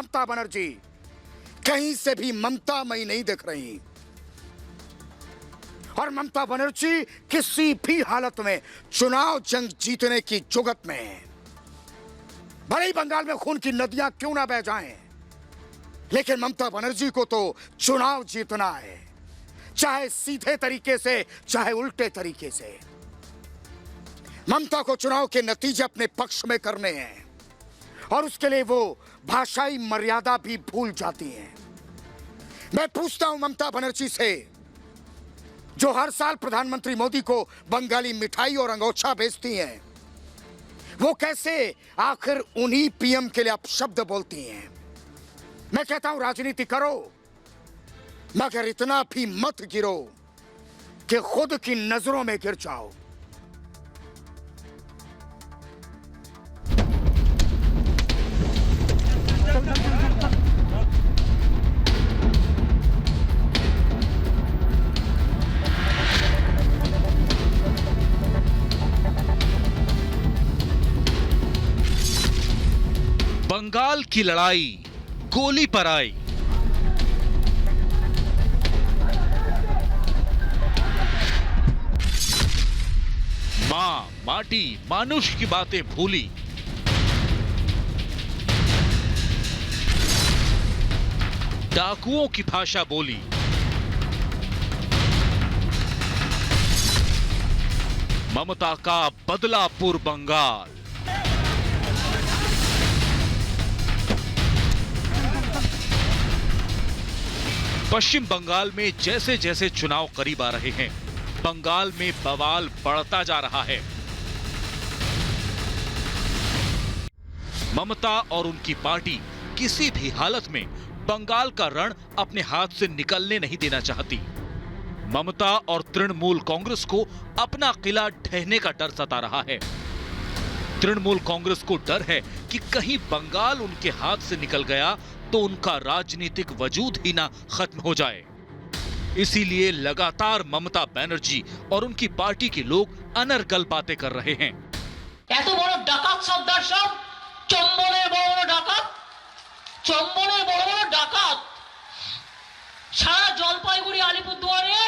ममता बनर्जी कहीं से भी ममतामयी नहीं दिख रही और ममता बनर्जी किसी भी हालत में चुनाव जंग जीतने की जुगत में है। भले ही बंगाल में खून की नदियां क्यों ना बह जाएं, लेकिन ममता बनर्जी को तो चुनाव जीतना है, चाहे सीधे तरीके से चाहे उल्टे तरीके से। ममता को चुनाव के नतीजे अपने पक्ष में करने हैं और उसके लिए वो भाषाई मर्यादा भी भूल जाती हैं। मैं पूछता हूं ममता बनर्जी से, जो हर साल प्रधानमंत्री मोदी को बंगाली मिठाई और अंगोछा भेजती हैं, वो कैसे आखिर उन्हीं पीएम के लिए अपशब्द बोलती हैं? मैं कहता हूं राजनीति करो, मगर इतना भी मत गिरो कि खुद की नजरों में गिर जाओ। बंगाल की लड़ाई गोली पर आई। मां माटी मानुष की बातें भूली। डाकुओं की भाषा बोली। ममता का बदलापुर बंगाल। पश्चिम बंगाल में जैसे जैसे चुनाव करीब आ रहे हैं, बंगाल में बवाल बढ़ता जा रहा है। ममता और उनकी पार्टी किसी भी हालत में बंगाल का रण अपने हाथ से निकलने नहीं देना चाहती। ममता और तृणमूल कांग्रेस को अपना किला ढहने का डर सता रहा है। तृणमूल कांग्रेस को डर है कि कहीं बंगाल उनके हाथ से निकल गया तो उनका राजनीतिक वजूद ही ना खत्म हो जाए। इसीलिए लगातार ममता बनर्जी और उनकी पार्टी के लोग अनर्गल बातें कर रहे हैं। এত বড় ডাকাত সর্দার সব চম্বলের বড় ডাকাত, চম্বলের বড় ডাকাত সারা জলপাইগুড়ি আলিপুরদুয়ারে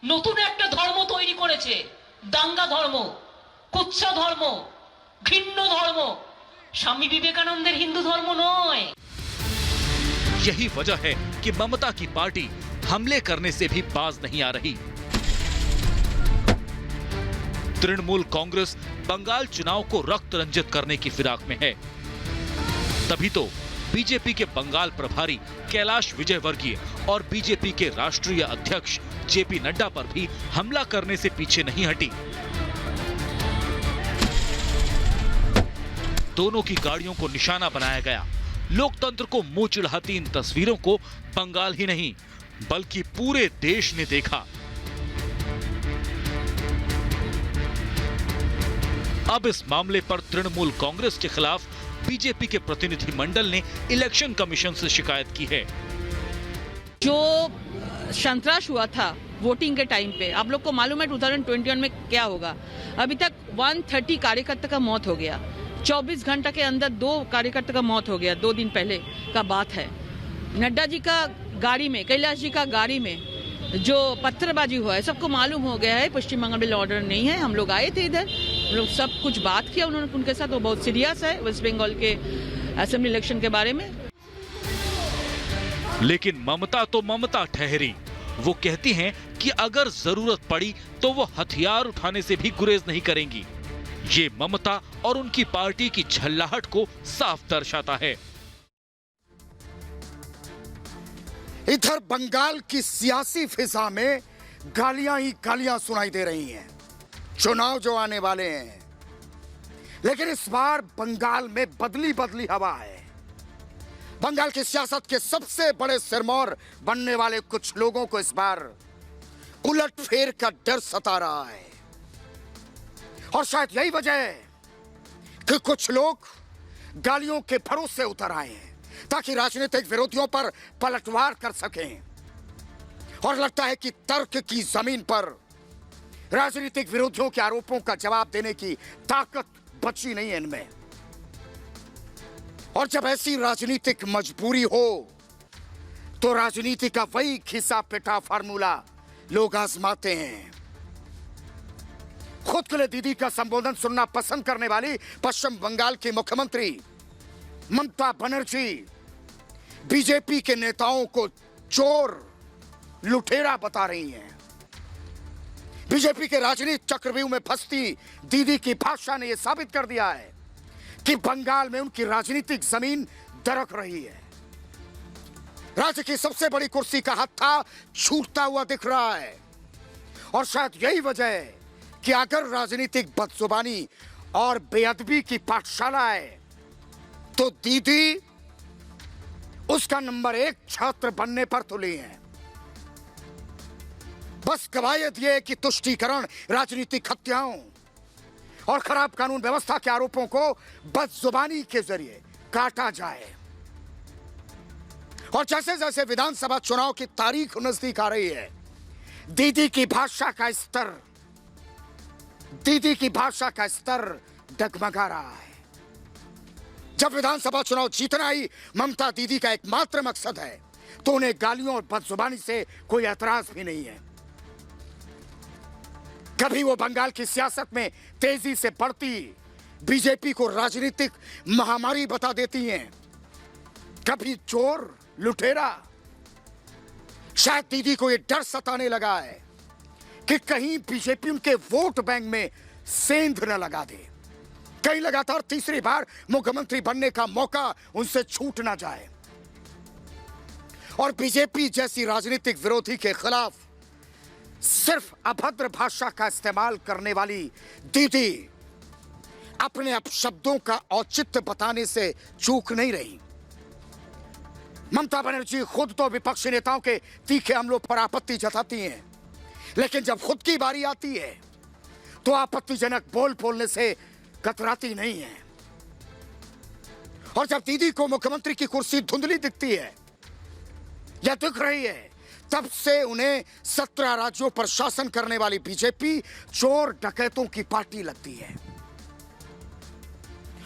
নতুন একটা ধর্ম তৈরি করেছে, দাঙ্গা ধর্ম, কুৎসা ধর্ম, ঘৃণ্য ধর্ম। स्वामी विवेकानंदेर हिंदू धर्म नয়। यही वजह है कि ममता की पार्टी हमले करने से भी बाज नहीं आ रही। तृणमूल कांग्रेस बंगाल चुनाव को रक्त रंजित करने की फिराक में है। तभी तो बीजेपी के बंगाल प्रभारी कैलाश विजयवर्गीय और बीजेपी के राष्ट्रीय अध्यक्ष जेपी नड्डा पर भी हमला करने से पीछे नहीं हटी। दोनों की गाड़ियों को निशाना बनाया गया। लोकतंत्र को मुंह चिढ़ाती इन तस्वीरों को बंगाल ही नहीं बल्कि पूरे देश ने देखा। अब इस मामले पर तृणमूल कांग्रेस के खिलाफ बीजेपी के प्रतिनिधि मंडल ने इलेक्शन कमीशन से शिकायत की है। जो संतराश हुआ था वोटिंग के टाइम पे, आप लोग को मालूम है 2021 में क्या होगा। अभी तक 130 कार्यकर्ता का मौत हो गया। 24 घंटा के अंदर 2 कार्यकर्ता का मौत हो गया। 2 दिन पहले का बात है। नड्डा जी का गाड़ी में, कैलाश जी का गाड़ी में जो पत्थरबाजी हुआ है, सबको मालूम हो गया है। पश्चिम बंगाल में ऑर्डर नहीं है। हम लोग आए थे इधर, हम लोग सब कुछ बात किया उन्होंने उनके साथ। वो बहुत सीरियस है वेस्ट बंगाल के असेंबली इलेक्शन के बारे में। लेकिन ममता तो ममता ठहरी। वो कहती हैं कि अगर जरूरत पड़ी तो वो हथियार उठाने से भी गुरेज नहीं करेंगी। ये ममता और उनकी पार्टी की झल्लाहट को साफ दर्शाता है। इधर बंगाल की सियासी फिजा में गालियां ही गालियां सुनाई दे रही हैं। चुनाव जो आने वाले हैं, लेकिन इस बार बंगाल में बदली बदली हवा है। बंगाल की सियासत के सबसे बड़े सिरमौर बनने वाले कुछ लोगों को इस बार उलटफेर का डर सता रहा है। और शायद यही वजह है कि कुछ लोग गालियों के भरोसे उतर आए हैं ताकि राजनीतिक विरोधियों पर पलटवार कर सकें। और लगता है कि तर्क की जमीन पर राजनीतिक विरोधियों के आरोपों का जवाब देने की ताकत बची नहीं है इनमें। और जब ऐसी राजनीतिक मजबूरी हो तो राजनीति का वही खिसा पिटा फार्मूला लोग आजमाते हैं। खुद के लिए दीदी का संबोधन सुनना पसंद करने वाली पश्चिम बंगाल की मुख्यमंत्री ममता बनर्जी बीजेपी के नेताओं को चोर लुटेरा बता रही हैं। बीजेपी के राजनीतिक चक्रव्यूह में फंसती दीदी की भाषा ने यह साबित कर दिया है कि बंगाल में उनकी राजनीतिक जमीन दरक रही है। राज्य की सबसे बड़ी कुर्सी का हत्था छूटता हुआ दिख रहा है और शायद यही वजह है कि अगर राजनीतिक बदजुबानी और बेअदबी की पाठशाला है तो दीदी उसका नंबर 1 छात्र बनने पर तुली है। बस कवायद यह है कि तुष्टीकरण, राजनीतिक हत्याओं और खराब कानून व्यवस्था के आरोपों को बदजुबानी के जरिए काटा जाए। और जैसे जैसे विधानसभा चुनाव की तारीख नजदीक आ रही है, दीदी की भाषा का स्तर डगमगा रहा है। जब विधानसभा चुनाव जीतना ही ममता दीदी का एकमात्र मकसद है तो उन्हें गालियों और बदजुबानी से कोई एतराज भी नहीं है। कभी वो बंगाल की सियासत में तेजी से बढ़ती बीजेपी को राजनीतिक महामारी बता देती हैं, कभी चोर लुटेरा। शायद दीदी को यह डर सताने लगा है कि कहीं बीजेपी उनके वोट बैंक में सेंध न लगा दे, कहीं लगातार तीसरी बार मुख्यमंत्री बनने का मौका उनसे छूट ना जाए। और बीजेपी जैसी राजनीतिक विरोधी के खिलाफ सिर्फ अभद्र भाषा का इस्तेमाल करने वाली दीदी अपने अपशब्दों का औचित्य बताने से चूक नहीं रही। ममता बनर्जी खुद तो विपक्षी नेताओं के तीखे हमलों पर आपत्ति जताती हैं, लेकिन जब खुद की बारी आती है तो आपत्तिजनक बोल बोलने से कतराती नहीं है। और जब दीदी को मुख्यमंत्री की कुर्सी धुंधली दिखती है या दिख रही है, तब से उन्हें 17 राज्यों पर शासन करने वाली बीजेपी चोर डकैतों की पार्टी लगती है।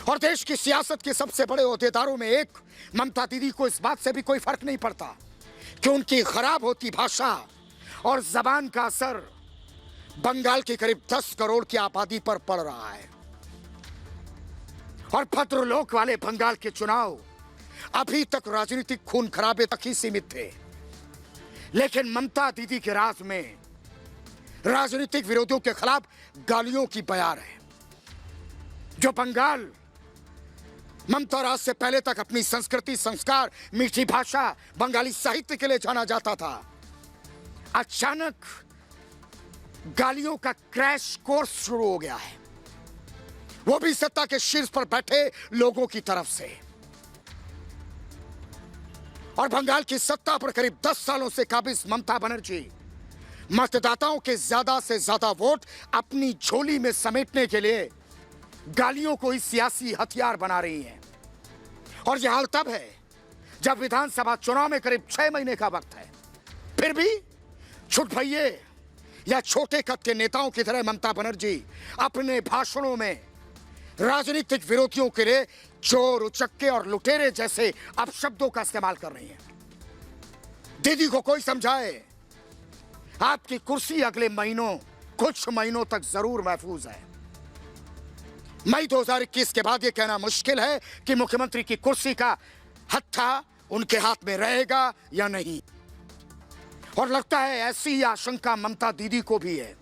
और देश की सियासत के सबसे बड़े ओहदेदारों में एक ममता दीदी को इस बात से भी कोई फर्क नहीं पड़ता कि उनकी खराब होती भाषा और जबान का असर बंगाल की करीब 10 करोड़ की आबादी पर पड़ रहा है। और भद्रलोक वाले बंगाल के चुनाव अभी तक राजनीतिक खून खराबे तक ही सीमित थे, लेकिन ममता दीदी के राज में राजनीतिक विरोधियों के खिलाफ गालियों की बयार है। जो बंगाल ममता राज से पहले तक अपनी संस्कृति, संस्कार, मीठी भाषा, बंगाली साहित्य के लिए जाना जाता था, अचानक गालियों का क्रैश कोर्स शुरू हो गया है, वो भी सत्ता के शीर्ष पर बैठे लोगों की तरफ से। और बंगाल की सत्ता पर करीब 10 सालों से काबिज ममता बनर्जी मतदाताओं के ज्यादा से ज्यादा वोट अपनी झोली में समेटने के लिए गालियों को ही सियासी हथियार बना रही हैं। और यह हाल तब है जब विधानसभा चुनाव में करीब 6 महीने का वक्त है, फिर भी छुटभइये या छोटे कद के नेताओं की तरह ममता बनर्जी अपने भाषणों में राजनीतिक विरोधियों के लिए चोर, उचक्के और लुटेरे जैसे अपशब्दों का इस्तेमाल कर रही हैं। दीदी को कोई समझाए, आपकी कुर्सी अगले कुछ महीनों तक जरूर महफूज है। मई 2021 के बाद यह कहना मुश्किल है कि मुख्यमंत्री की कुर्सी का हत्था उनके हाथ में रहेगा या नहीं। और लगता है ऐसी आशंका ममता दीदी को भी है,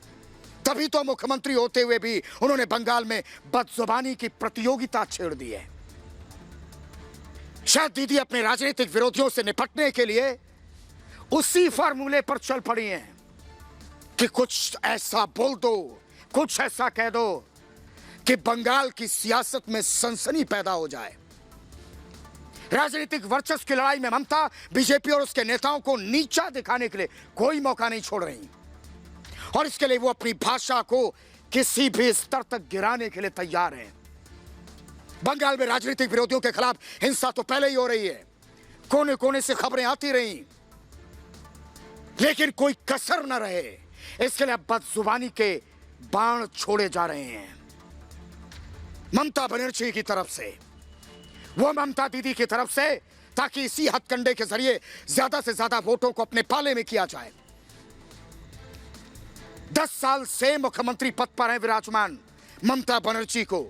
तभी तो मुख्यमंत्री होते हुए भी उन्होंने बंगाल में बदजुबानी की प्रतियोगिता छेड़ दी है। शायद दीदी अपने राजनीतिक विरोधियों से निपटने के लिए उसी फार्मूले पर चल पड़ी हैं कि कुछ ऐसा बोल दो, कुछ ऐसा कह दो कि बंगाल की सियासत में सनसनी पैदा हो जाए। राजनीतिक वर्चस्व की लड़ाई में ममता बीजेपी और उसके नेताओं को नीचा दिखाने के लिए कोई मौका नहीं छोड़ रही, और इसके लिए वो अपनी भाषा को किसी भी स्तर तक गिराने के लिए तैयार हैं। बंगाल में राजनीतिक विरोधियों के खिलाफ हिंसा तो पहले ही हो रही है, कोने कोने से खबरें आती रही, लेकिन कोई कसर न रहे इसके लिए बदजुबानी के बाण छोड़े जा रहे हैं ममता बनर्जी की तरफ से। वो ममता दीदी की तरफ से, ताकि इसी हथकंडे के जरिए ज्यादा से ज्यादा वोटों को अपने पाले में किया जाए। 10 साल से मुख्यमंत्री पद पर है विराजमान ममता बनर्जी को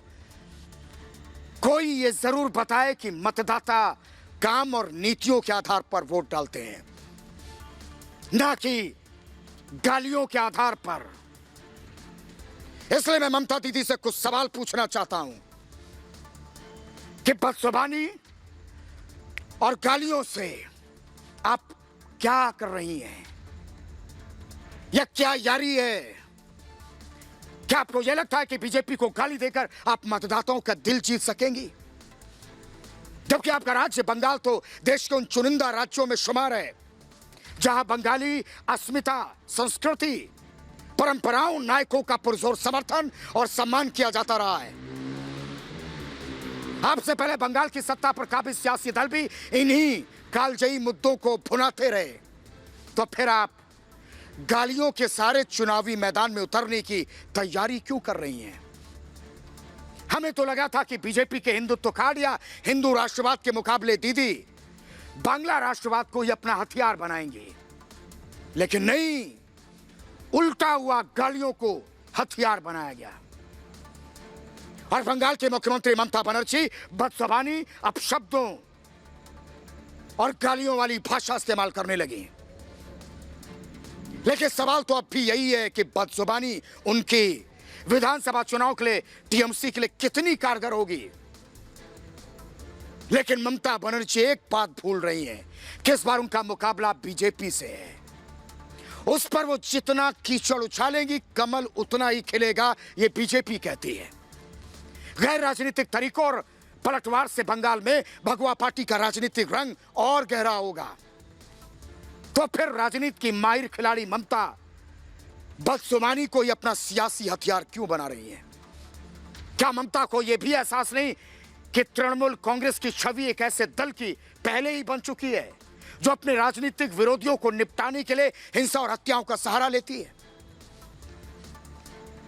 कोई ये जरूर बताए कि मतदाता काम और नीतियों के आधार पर वोट डालते हैं, ना कि गालियों के आधार पर। इसलिए मैं ममता दीदी से कुछ सवाल पूछना चाहता हूं कि बदजुबानी और गालियों से आप क्या कर रही हैं? यह क्या यारी है? क्या आपको यह लगता है कि बीजेपी को गाली देकर आप मतदाताओं का दिल जीत सकेंगी? जबकि आपका राज्य बंगाल तो देश के उन चुनिंदा राज्यों में शुमार है जहां बंगाली अस्मिता, संस्कृति, परंपराओं, नायकों का पुरजोर समर्थन और सम्मान किया जाता रहा है। आपसे पहले बंगाल की सत्ता पर काबिज सियासी दल भी इन्हीं कालजयी मुद्दों को भुनाते रहे, तो फिर आप गालियों के सारे चुनावी मैदान में उतरने की तैयारी क्यों कर रही हैं? हमें तो लगा था कि बीजेपी के हिंदुत्व कार्ड या हिंदू राष्ट्रवाद के मुकाबले दीदी बांग्ला राष्ट्रवाद को ही अपना हथियार बनाएंगे, लेकिन नहीं, उल्टा हुआ गालियों को हथियार बनाया गया। और बंगाल के मुख्यमंत्री ममता बनर्जी बदजुबानी, अपशब्दों और गालियों वाली भाषा इस्तेमाल करने लगी। लेकिन सवाल तो अब भी यही है कि बदजुबानी उनकी विधानसभा चुनाव के लिए, टीएमसी के लिए कितनी कारगर होगी। लेकिन ममता बनर्जी एक बात भूल रही हैं कि इस बार उनका मुकाबला बीजेपी से है। उस पर वो जितना कीचड़ उछालेंगी, कमल उतना ही खिलेगा, ये बीजेपी कहती है। गैर राजनीतिक तरीकों और पलटवार से बंगाल में भगवा पार्टी का राजनीतिक रंग और गहरा होगा। तो फिर राजनीति की माहिर खिलाड़ी ममता बदजुबानी को ही अपना सियासी हथियार क्यों बना रही है? क्या ममता को यह भी एहसास नहीं कि तृणमूल कांग्रेस की छवि एक ऐसे दल की पहले ही बन चुकी है जो अपने राजनीतिक विरोधियों को निपटाने के लिए हिंसा और हत्याओं का सहारा लेती है?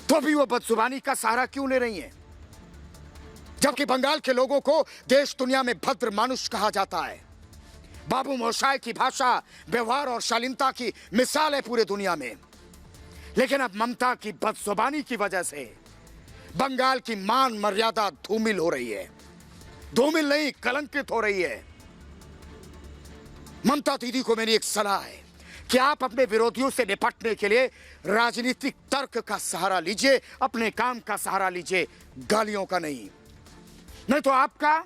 तो भी वो बदजुबानी का सहारा क्यों ले रही है? जबकि बंगाल के लोगों को देश दुनिया में भद्र मानुष कहा जाता है। बाबू मोशाय की भाषा, व्यवहार और शालीनता की मिसाल है पूरे दुनिया में। लेकिन अब ममता की बदजुबानी की वजह से बंगाल की मान मर्यादा धूमिल हो रही है। धूमिल नहीं, कलंकित हो रही है। ममता दीदी को मेरी एक सलाह है कि आप अपने विरोधियों से निपटने के लिए राजनीतिक तर्क का सहारा लीजिए, अपने काम का सहारा लीजिए, गालियों का नहीं। नहीं तो आपका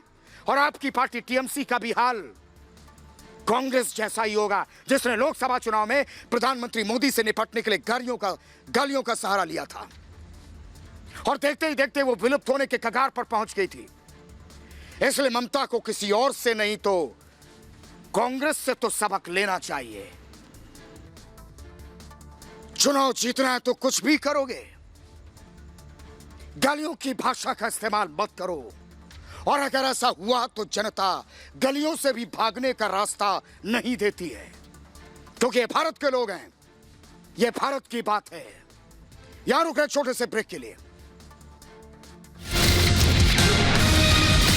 और आपकी पार्टी टीएमसी का भी हाल कांग्रेस जैसा ही होगा, जिसने लोकसभा चुनाव में प्रधानमंत्री मोदी से निपटने के लिए गालियों का सहारा लिया था और देखते ही देखते वो विलुप्त होने के कगार पर पहुंच गई थी। इसलिए ममता को किसी और से नहीं तो कांग्रेस से तो सबक लेना चाहिए। चुनाव जीतना है तो कुछ भी करोगे, गालियों की भाषा का इस्तेमाल मत करो। और अगर ऐसा हुआ तो जनता गलियों से भी भागने का रास्ता नहीं देती है, क्योंकि ये भारत के लोग हैं, ये भारत की बात है। यहां रुके छोटे से ब्रेक के लिए।